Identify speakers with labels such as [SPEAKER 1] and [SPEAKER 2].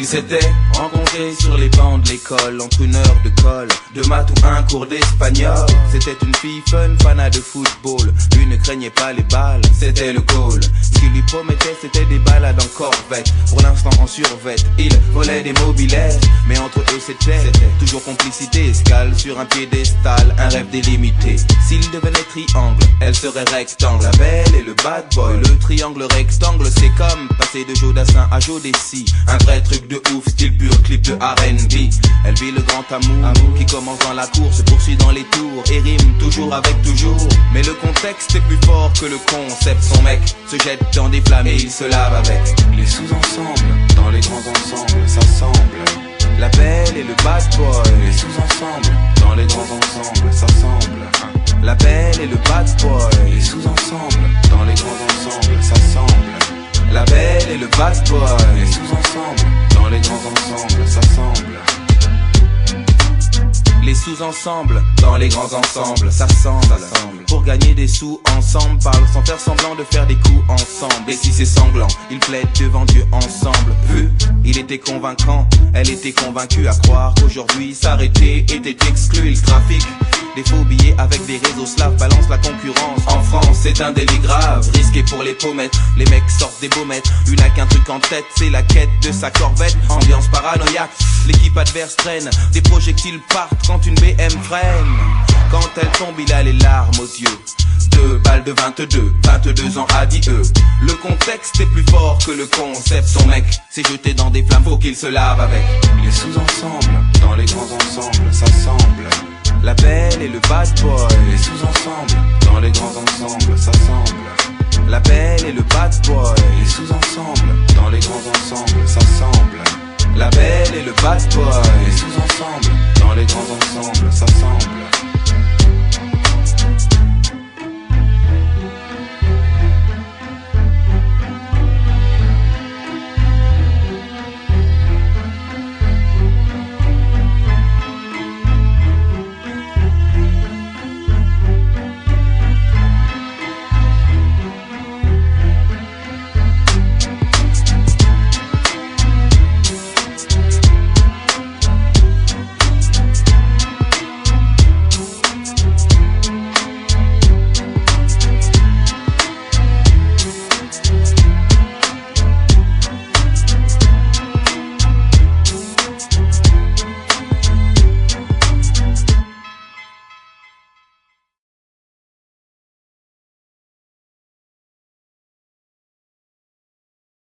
[SPEAKER 1] Ils s'étaient rencontrés sur les bancs de l'école, entre une heure de colle, de maths ou un cours d'espagnol. C'était une fille fun, fanat de football. Lui ne craignait pas les balles, c'était le goal. Ce qu'il lui promettait, c'était des balades en corvette. Pour l'instant en survette, il volait des mobilettes. Mais entre eux c'était toujours complicité. Escale sur un piédestal, un rêve délimité. S'il devenait triangle, elle serait rectangle. La belle et le bad boy, le triangle rectangle. C'est comme passer de Jodassin à Jodeci. Un vrai truc de ouf, style pur, clip de R&B. Elle vit le grand amour qui commence dans la cour, se poursuit dans les tours et rime toujours avec toujours. Mais le contexte est plus fort que le concept. Son mec se jette dans des flammes et il se lave avec.
[SPEAKER 2] Les sous-ensembles, dans les grands ensembles, ça semble.
[SPEAKER 1] La belle et le bad boy.
[SPEAKER 2] Les sous-ensembles, dans les grands ensembles, ça semble.
[SPEAKER 1] La belle et le bad boy.
[SPEAKER 2] Les sous-ensembles, dans les grands ensembles, ça semble.
[SPEAKER 1] La belle et le bad boy.
[SPEAKER 2] Les sous-ensembles, dans les grands ensembles, ça semble.
[SPEAKER 1] Les sous-ensembles, dans les grands ensembles, ça semble. Pour gagner des sous ensemble, parle sans faire semblant de faire des coups ensemble. Et si c'est sanglant, ils plaident devant Dieu ensemble. Il était convaincant, elle était convaincue à croire qu'aujourd'hui s'arrêter était exclu. Il trafic des faux billets avec des réseaux slaves, balance la concurrence. En France, c'est un délit grave, risqué pour les pommettes. Les mecs sortent des baumettes, lui n'a qu'un truc en tête, c'est la quête de sa corvette. Ambiance paranoïaque, l'équipe adverse traîne, des projectiles partent quand une BM freine. Quand elle tombe, il a les larmes aux yeux. 2 balles de 22 ans adieu. Le contexte est plus fort que le concept. Son mec s'est jeté dans des flammes, faut qu'il se lave avec.
[SPEAKER 2] Les sous-ensembles, dans les grands ensembles, ça semble.
[SPEAKER 1] La belle et le bad boy.
[SPEAKER 2] Les sous-ensembles, dans les grands ensembles, ça semble.
[SPEAKER 1] La belle et le bad boy.
[SPEAKER 2] Les sous-ensembles, dans les grands ensembles, ça semble.
[SPEAKER 1] La belle et le bad boy.
[SPEAKER 2] Les sous-ensembles, dans les grands ensembles, ça semble.